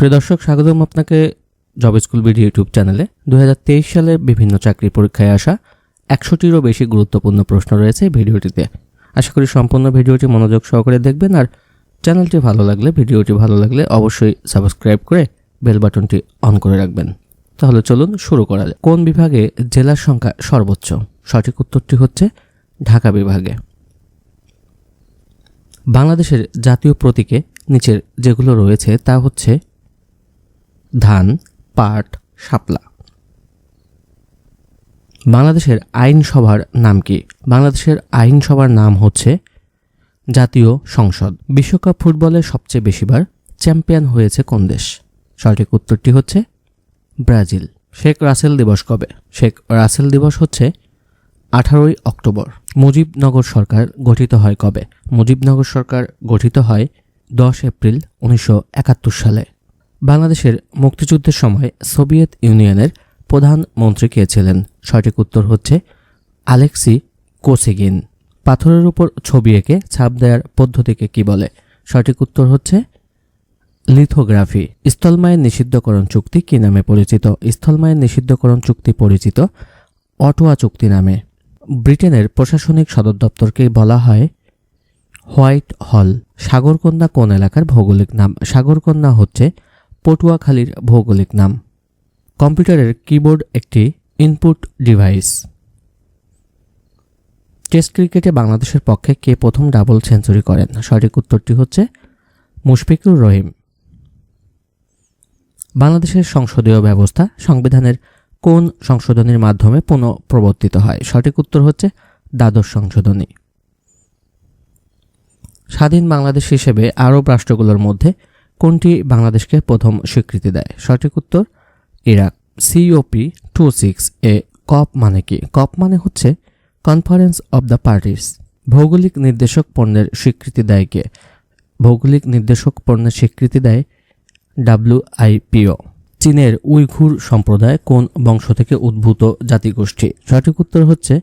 প্রিয় দর্শক, স্বাগতম আপনাকে জব স্কুল বিডি ইউটিউব চ্যানেলে। 2023 সালে বিভিন্ন চাকরি পরীক্ষায় আসা 100টিরও বেশি গুরুত্বপূর্ণ প্রশ্ন রয়েছে ভিডিওটিতে। আশা করি সম্পূর্ণ ভিডিওটি মনোযোগ সহকারে দেখবেন। আর চ্যানেলটি ভালো লাগলে, ভিডিওটি ভালো লাগলে অবশ্যই সাবস্ক্রাইব করে বেল বাটনটি অন করে রাখবেন। তাহলে চলুন শুরু করা যায়। কোন বিভাগে জেলার সংখ্যা সর্বোচ্চ? সঠিক উত্তরটি হচ্ছে ঢাকা বিভাগে। বাংলাদেশের জাতীয় প্রতীকে নিচের যেগুলো রয়েছে তা হচ্ছে ধান, পাট, শাপলা। বাংলাদেশের আইনসভার নাম কি? বাংলাদেশের আইনসভার নাম হচ্ছে জাতীয় সংসদ। বিশ্বকাপ ফুটবলে সবচেয়ে বেশিবার চ্যাম্পিয়ন হয়েছে কোন দেশ? সঠিক উত্তরটি হচ্ছে ব্রাজিল। শেখ রাসেল দিবস কবে? শেখ রাসেল দিবস হচ্ছে 18ই অক্টোবর। মুজিবনগর সরকার গঠিত হয় কবে? মুজিবনগর সরকার গঠিত হয় 10 এপ্রিল 1971 সালে। বাংলাদেশের মুক্তিযুদ্ধের সময় সোভিয়েত ইউনিয়নের প্রধানমন্ত্রী কে ছিলেন? সঠিক উত্তর হচ্ছে আলেক্সি কোসিগিন। পাথরের উপর ছবি এঁকে ছাপ দেওয়ার পদ্ধতিকে কি বলে? সঠিক উত্তর হচ্ছে লিথোগ্রাফি। স্থলমায়ের নিষিদ্ধকরণ চুক্তি কি নামে পরিচিত? স্থলমায়ের নিষিদ্ধকরণ চুক্তি পরিচিত অটোয়া চুক্তি নামে। ব্রিটেনের প্রশাসনিক সদর দপ্তরকে বলা হয় হোয়াইট হল। সাগরকন্যা কোন এলাকার ভৌগোলিক নাম? সাগরকন্যা হচ্ছে পটুয়াখালীর ভৌগোলিক নাম। কম্পিউটারের কিবোর্ড একটি ইনপুট ডিভাইস। টেস্ট ক্রিকেটে বাংলাদেশের পক্ষে কে প্রথম ডাবল সেঞ্চুরি করেন? সঠিক উত্তরটি হচ্ছে মুশফিকুর রহিম। বাংলাদেশের সংসদীয় ব্যবস্থা সংবিধানের কোন সংশোধনীর মাধ্যমে পুনঃপ্রবর্তিত হয়? সঠিক উত্তর হচ্ছে দ্বাদশ সংশোধনী। স্বাধীন বাংলাদেশ হিসেবে আরব রাষ্ট্রগুলোর মধ্যে কোনটি বাংলাদেশকে প্রথম স্বীকৃতি দেয়? সঠিক উত্তর ইরাক। COP26 এ কপ মানে কি? কপ মানে হচ্ছে কনফারেন্স অব দ্য পার্টিস। ভৌগোলিক নির্দেশক পণ্যের স্বীকৃতি দেয় কে? ভৌগোলিক নির্দেশক পণ্যের স্বীকৃতি দেয় WIPO। চীনের উইঘুর সম্প্রদায় কোন বংশ থেকে উদ্ভূত জাতিগোষ্ঠী? সঠিক উত্তর হচ্ছে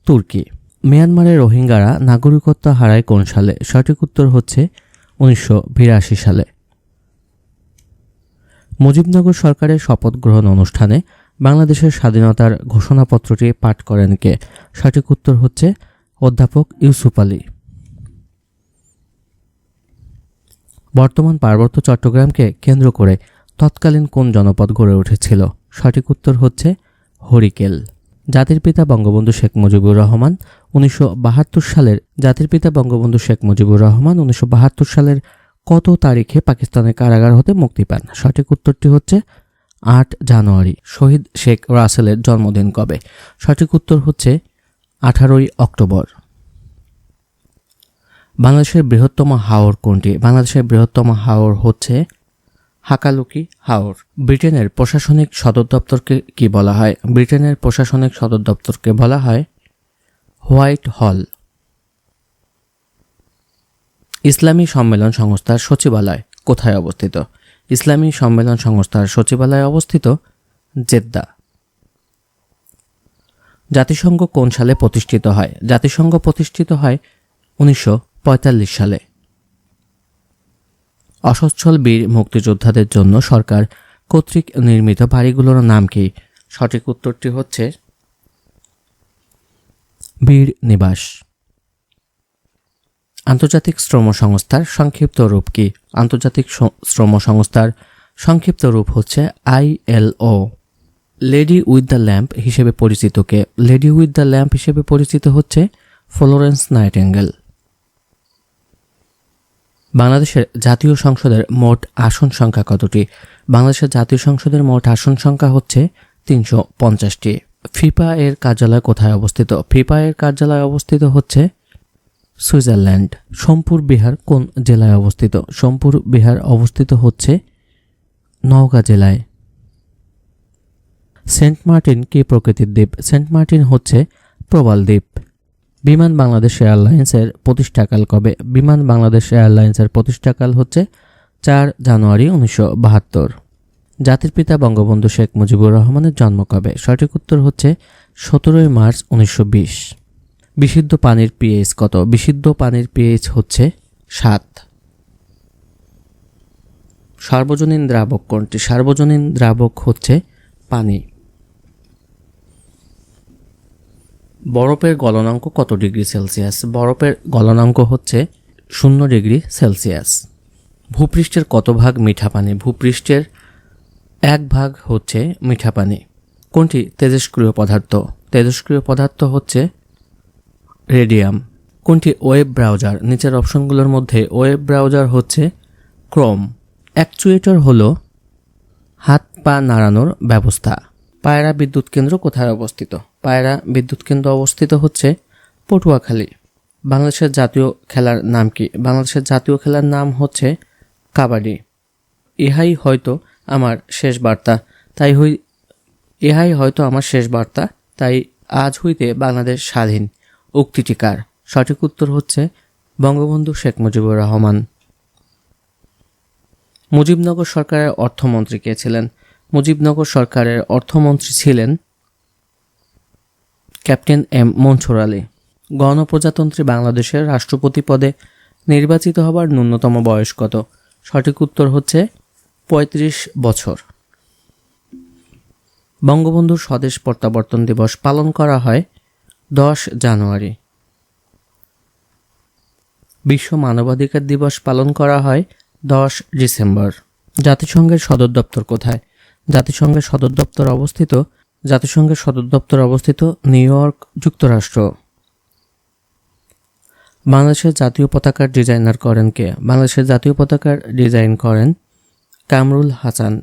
তুর্কি। মিয়ানমারের রোহিঙ্গারা নাগরিকত্ব হারায় কোন সালে? সঠিক উত্তর হচ্ছে 1982 সালে। মুজিবনগর সরকারের শপথ গ্রহণ অনুষ্ঠানে বাংলাদেশের স্বাধীনতার ঘোষণাপত্রটি পাঠ করেন কে? সঠিক উত্তর হচ্ছে অধ্যাপক ইউসুফ আলী। বর্তমান পার্বত্য চট্টগ্রামকে কেন্দ্র করে তৎকালীন কোন জনপদ গড়ে উঠেছিল? সঠিক উত্তর হচ্ছে হরিকেল। জাতির পিতা বঙ্গবন্ধু শেখ মুজিবুর রহমান 1972 সালের শেখ মুজিবুর রহমান 1972 সালের কত তারিখে পাকিস্তানের কারাগার হতে মুক্তি পান? সঠিক উত্তরটি হচ্ছে 8 জানুয়ারি। শহীদ শেখ রাসেলের জন্মদিন কবে? সঠিক উত্তর হচ্ছে 18ই অক্টোবর। বাংলাদেশের বৃহত্তম হাওর কোনটি? বাংলাদেশের বৃহত্তম হাওর হচ্ছে হাকালুকি হাওর। ব্রিটেনের প্রশাসনিক সদর দপ্তরকে কি বলা হয়? ব্রিটেনের প্রশাসনিক সদর দপ্তরকে বলা হয় হোয়াইট হল। ইসলামী সম্মেলন সংস্থার সচিবালয় কোথায় অবস্থিত? ইসলামী সম্মেলন সংস্থার সচিবালয় অবস্থিত জেদ্দা। জাতিসংঘ কোন সালে প্রতিষ্ঠিত হয়? জাতিসংঘ প্রতিষ্ঠিত হয় 1945 সালে। অসচ্ছল বীর মুক্তিযোদ্ধাদের জন্য সরকার কর্তৃক নির্মিত বাড়িগুলোর নাম কি? সঠিক উত্তরটি হচ্ছে বীর নিবাস। আন্তর্জাতিক শ্রম সংস্থার সংক্ষিপ্ত রূপ কি? আন্তর্জাতিক শ্রম সংস্থার সংক্ষিপ্ত রূপ হচ্ছে ILO। Lady with the lamp হিসেবে পরিচিত কে? লেডি উইথ দ্য ল্যাম্প হিসেবে পরিচিত হচ্ছে ফ্লোরেন্স নাইটিঙ্গেল। বাংলাদেশের জাতীয় সংসদের মোট আসন সংখ্যা কতটি? বাংলাদেশের জাতীয় সংসদের মোট আসন সংখ্যা হচ্ছে 350টি। ফিফা এর কার্যালয় কোথায় অবস্থিত? ফিফা এর কার্যালয় অবস্থিত হচ্ছে সুইজারল্যান্ড। সোমপুর বিহার কোন জেলায় অবস্থিত? সোমপুর বিহার অবস্থিত হচ্ছে নওগাঁ জেলায়। সেন্ট মার্টিন কি প্রকৃতির দ্বীপ? সেন্ট মার্টিন হচ্ছে প্রবাল দ্বীপ। বিমান বাংলাদেশ এয়ারলাইন্সের প্রতিষ্ঠাকাল কবে? বিমান বাংলাদেশ এয়ারলাইন্সের প্রতিষ্ঠাকাল হচ্ছে 4 জানুয়ারি 1972। জাতির পিতা বঙ্গবন্ধু শেখ মুজিবুর রহমানের জন্ম কবে? সঠিক উত্তর হচ্ছে 17 মার্চ 1920। বিশুদ্ধ পানির pH কত? বিশুদ্ধ পানির pH হচ্ছে 7। সার্বজনীন দ্রাবক কোনটি? সার্বজনীন দ্রাবক হচ্ছে পানি। বরফের গলনাঙ্ক কত ডিগ্রি সেলসিয়াস? বরফের গলনাঙ্ক হচ্ছে 0 ডিগ্রি সেলসিয়াস। ভূপৃষ্ঠের কত ভাগ মিঠা পানি? ভূপৃষ্ঠের 1 ভাগ হচ্ছে মিঠা পানি। কোনটি তেজস্ক্রিয় পদার্থ? তেজস্ক্রিয় পদার্থ হচ্ছে রেডিয়াম। কোনটি ওয়েব ব্রাউজার? নিচের অপশনগুলোর মধ্যে ওয়েব ব্রাউজার হচ্ছে ক্রোম। অ্যাকচুয়েটর হলো হাত পা নাড়ানোর ব্যবস্থা। পায়রা বিদ্যুৎ কেন্দ্র কোথায় অবস্থিত? পায়রা বিদ্যুৎ কেন্দ্র অবস্থিত হচ্ছে পটুয়াখালী। বাংলাদেশের জাতীয় খেলার নাম কি? বাংলাদেশের জাতীয় খেলার নাম হচ্ছে কাবাডি। ইহাই হয়তো আমার শেষ বার্তা, তাই আজ হইতে বাংলাদেশ স্বাধীন। উক্তিটি কার? সঠিক উত্তর হচ্ছে বঙ্গবন্ধু শেখ মুজিবুর রহমান। মুজিবনগর সরকারের অর্থমন্ত্রী কে ছিলেন? মুজিবনগর সরকারের অর্থমন্ত্রী ছিলেন ক্যাপ্টেন এম মনসুর আলী। গণপ্রজাতন্ত্রী বাংলাদেশের রাষ্ট্রপতি পদে নির্বাচিত হবার ন্যূনতম বয়স কত? সঠিক উত্তর হচ্ছে 35 বছর। বঙ্গবন্ধুর স্বদেশ প্রত্যাবর্তন দিবস পালন করা হয় 10 জানুয়ারি। বিশ্ব মানবাধিকার দিবস পালন করা হয় 10 ডিসেম্বর। জাতিসংঘের সদর দপ্তর কোথায়? জাতিসংঘের সদর দপ্তর অবস্থিত নিউ ইয়র্ক, যুক্তরাষ্ট্র। বাংলাদেশের জাতীয় পতাকার ডিজাইনার করেন কে? বাংলাদেশের জাতীয় পতাকার ডিজাইন করেন কামরুল হাসান।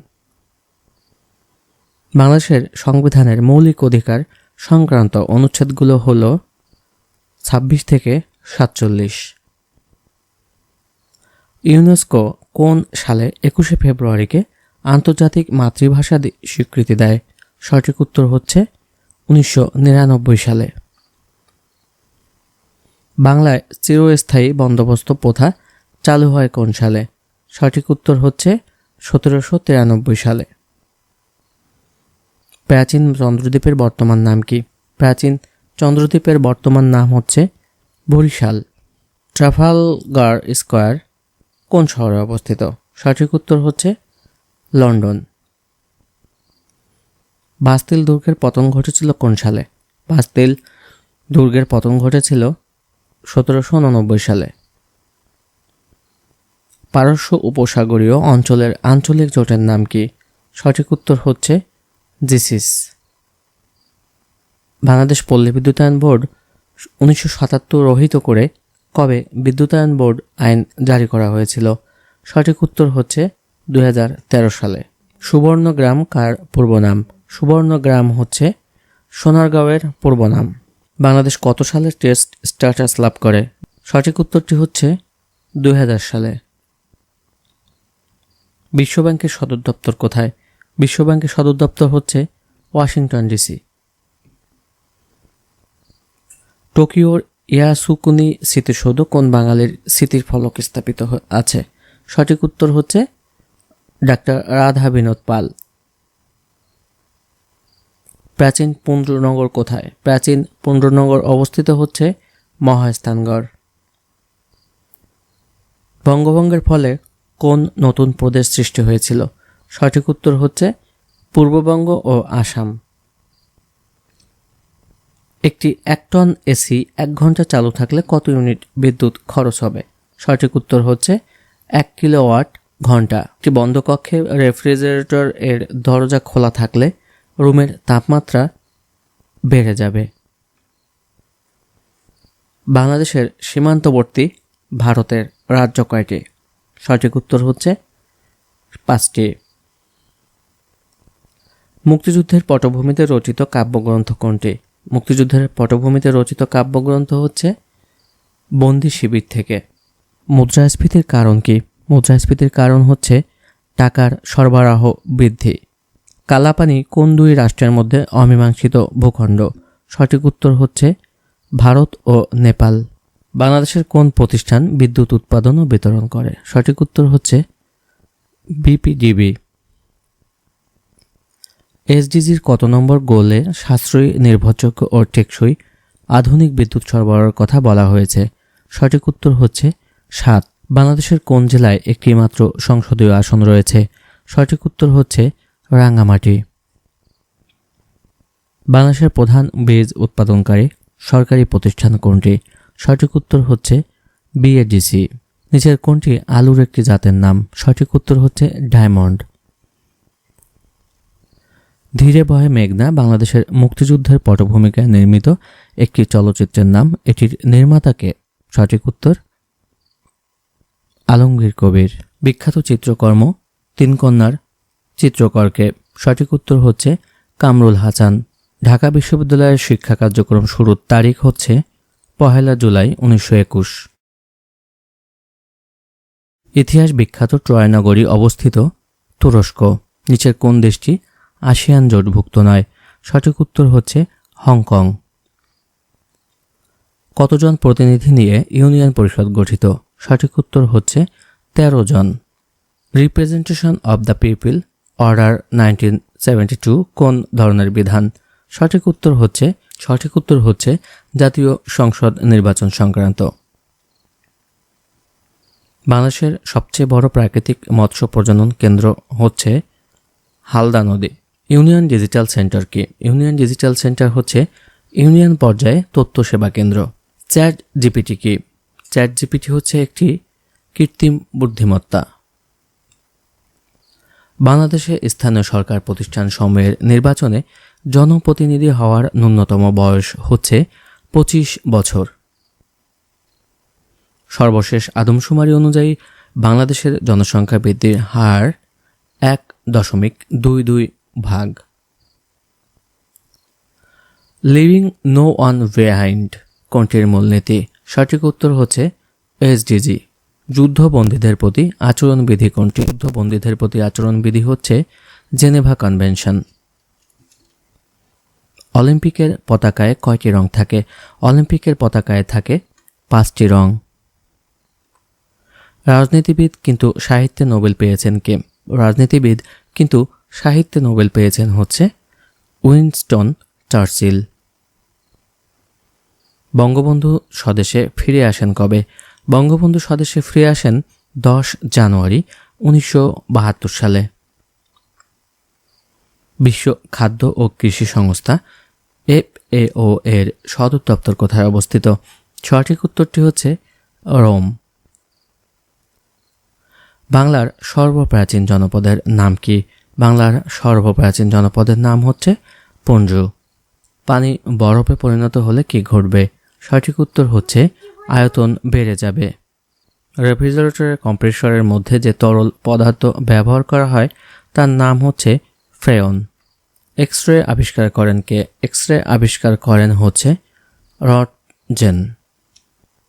বাংলাদেশের সংবিধানের মৌলিক অধিকার সংক্রান্ত অনুচ্ছেদগুলো হল 26 থেকে 47। ইউনেস্কো কোন সালে 21শে ফেব্রুয়ারিকে আন্তর্জাতিক মাতৃভাষা স্বীকৃতি দেয়? সঠিক উত্তর হচ্ছে 1999 সালে। বাংলায় চিরস্থায়ী বন্দোবস্ত প্রথা চালু হয় কোন সালে? সঠিক উত্তর হচ্ছে 1793 সালে। প্রাচীন চন্দ্রদ্বীপের বর্তমান নাম কি? প্রাচীন চন্দ্রদ্বীপের বর্তমান নাম হচ্ছে বরিশাল। ট্রাফালগার স্কয়ার কোন শহরে অবস্থিত? সঠিক উত্তর হচ্ছে লন্ডন। বাস্তিল দুর্গের পতন ঘটেছিল কোন সালে? বাস্তিল দুর্গের পতন ঘটেছিল 1789 সালে। পারস্য উপসাগরীয় অঞ্চলের আঞ্চলিক জোটের নাম কি? সঠিক উত্তর হচ্ছে জিসিস। বাংলাদেশ পল্লী বিদ্যুতায়ন বোর্ড 1977 রহিত করে কবে বিদ্যুতায়ন বোর্ড আইন জারি করা হয়েছিল? সঠিক উত্তর হচ্ছে 2013 সালে। সুবর্ণগ্রাম কার পূর্ব নাম? সুবর্ণগ্রাম হচ্ছে সোনারগাঁওয়ের পূর্ব নাম। বাংলাদেশ কত সালে টেস্ট স্ট্যাটাস লাভ করে? সঠিক উত্তরটি হচ্ছে 2000 সালে। বিশ্বব্যাংকের সদর দপ্তর কোথায়? বিশ্বব্যাংকের সদর দপ্তর হচ্ছে ওয়াশিংটন ডিসি। টোকিওর ইয়াসুকুনি স্মৃতিসৌধ কোন বাঙালির স্মৃতির ফলক স্থাপিত আছে? সঠিক উত্তর হচ্ছে ডাক্তার রাধা বিনোদ পাল। প্রাচীন পুণ্ড্রনগর কোথায়? প্রাচীন পুণ্ড্রনগর অবস্থিত হচ্ছে মহাস্থানগড়। বঙ্গভঙ্গের ফলে কোন নতুন প্রদেশ সৃষ্টি হয়েছিল? সঠিক উত্তর হচ্ছে পূর্ববঙ্গ ও আসাম। একটি 1 টন এসি 1 ঘন্টা চালু থাকলে কত ইউনিট বিদ্যুৎ খরচ হবে? সঠিক উত্তর হচ্ছে 1 কিলোওয়াট ঘন্টা। একটি বন্ধ কক্ষে রেফ্রিজারেটর এর দরজা খোলা থাকলে রুমের তাপমাত্রা বেড়ে যাবে। বাংলাদেশের সীমান্তবর্তী ভারতের রাজ্য কয়টি? সঠিক উত্তর হচ্ছে 5টি। মুক্তিযুদ্ধের পটভূমিতে রচিত কাব্যগ্রন্থ কোনটি? মুক্তিযুদ্ধের পটভূমিতে রচিত কাব্যগ্রন্থ হচ্ছে বন্দি শিবির থেকে। মুদ্রাস্ফীতির কারণ কি? মুদ্রাস্ফীতির কারণ হচ্ছে টাকার সরবরাহ বৃদ্ধি। কালাপানি কোন 2 রাষ্ট্রের মধ্যে অমীমাংসিত ভূখণ্ড? সঠিক উত্তর হচ্ছে ভারত ও নেপাল। বাংলাদেশের কোন প্রতিষ্ঠান বিদ্যুৎ উৎপাদন ও বিতরণ করে? সঠিক উত্তর হচ্ছে বিপিডিবি। এসডিজির কত নম্বর গোলে সাশ্রয়ী, নির্ভরযোগ্য ও টেকসই আধুনিক বিদ্যুৎ সরবরাহের কথা বলা হয়েছে? সঠিক উত্তর হচ্ছে 7। বাংলাদেশের কোন জেলায় একটি মাত্র সংসদীয় আসন রয়েছে? সঠিক উত্তর হচ্ছে রাঙ্গামাটি। বাংলাদেশের প্রধান বীজ উৎপাদনকারী সরকারি প্রতিষ্ঠান কোনটি? সঠিক উত্তর হচ্ছে বিএডিসি। নিচের কোনটি আলুর একটি জাতের নাম? সঠিক উত্তর হচ্ছে ডায়মন্ড। ধীরে বহে মেঘনা বাংলাদেশের মুক্তিযুদ্ধের পটভূমিকায় নির্মিত একটি চলচ্চিত্রের নাম। এটির নির্মাতাকে? সঠিক উত্তর আলমগীর কবির। বিখ্যাত চিত্রকর্ম তিন কন্যার চিত্রকরকে? সঠিক উত্তর হচ্ছে কামরুল হাসান। ঢাকা বিশ্ববিদ্যালয়ের শিক্ষা কার্যক্রম শুরুর তারিখ হচ্ছে 1 জুলাই 1921। ইতিহাস বিখ্যাত ট্রয় নগরী অবস্থিত তুরস্ক। নিচের কোন দেশটি আসিয়ান জোটভুক্ত নয়? সঠিক উত্তর হচ্ছে হংকং। কতজন প্রতিনিধি নিয়ে ইউনিয়ন পরিষদ গঠিত? সঠিক উত্তর হচ্ছে 13 জন। Representation of the people order 1972 কোন ধরনের বিধান? সঠিক উত্তর হচ্ছে জাতীয় সংসদ নির্বাচন সংক্রান্ত। বাংলাদেশের সবচেয়ে বড় প্রাকৃতিক মৎস্য প্রজনন কেন্দ্র হচ্ছে হালদা নদী। ইউনিয়ন ডিজিটাল সেন্টার কি? ইউনিয়ন ডিজিটাল সেন্টার হচ্ছে ইউনিয়ন পর্যায়ে তথ্য সেবা কেন্দ্র। চ্যাট জিপিটি কি? চ্যাট জিপিটি হচ্ছে একটি কৃত্রিম বুদ্ধিমত্তা। বাংলাদেশে স্থানীয় সরকার প্রতিষ্ঠান সমূহের নির্বাচনে জনপ্রতিনিধি হওয়ার ন্যূনতম বয়স হচ্ছে 25 বছর। সর্বশেষ আদমশুমারি অনুযায়ী বাংলাদেশের জনসংখ্যা বৃদ্ধির হার 1.22 ভাগ। লিভিং নো ওয়ান বিহাইন্ড কোনটির মূলনীতি? সঠিক উত্তর হচ্ছে এসডিজি। যুদ্ধবন্দীদের প্রতি আচরণবিধি কোনটি? যুদ্ধবন্দীদের প্রতি আচরণবিধি হচ্ছে জেনেভা কনভেনশন। অলিম্পিকের পতাকায় কয়টি রং থাকে? অলিম্পিকের পতাকায় থাকে 5টি রং। রাজনীতিবিদ কিন্তু সাহিত্যে নোবেল পেয়েছেন কে? রাজনীতিবিদ কিন্তু সাহিত্যে নোবেল পেয়েছেন হচ্ছে উইনস্টন চার্চিল। বঙ্গবন্ধু স্বদেশে ফিরে আসেন কবে? বঙ্গবন্ধু স্বদেশে ফিরে আসেন 10 জানুয়ারি 1972 সালে। বিশ্ব খাদ্য ও কৃষি সংস্থা FAO এর সদর দপ্তর কোথায় অবস্থিত? সঠিক উত্তরটি হচ্ছে রোম। বাংলার সর্বপ্রাচীন জনপদের নাম কি? বাংলার সর্বপ্রাচীন জনপদের নাম হচ্ছে পঞ্জু। পানি বরফে পরিণত হলে কি ঘটবে? সঠিক উত্তর হচ্ছে আয়তন বেড়ে যাবে। রেফ্রিজারেটরের কম্প্রেসরের মধ্যে যে তরল পদার্থ ব্যবহার করা হয় তার নাম হচ্ছে ফ্রেয়ন। এক্স রে আবিষ্কার করেন কে? এক্স রে আবিষ্কার করেন হচ্ছে রটজেন।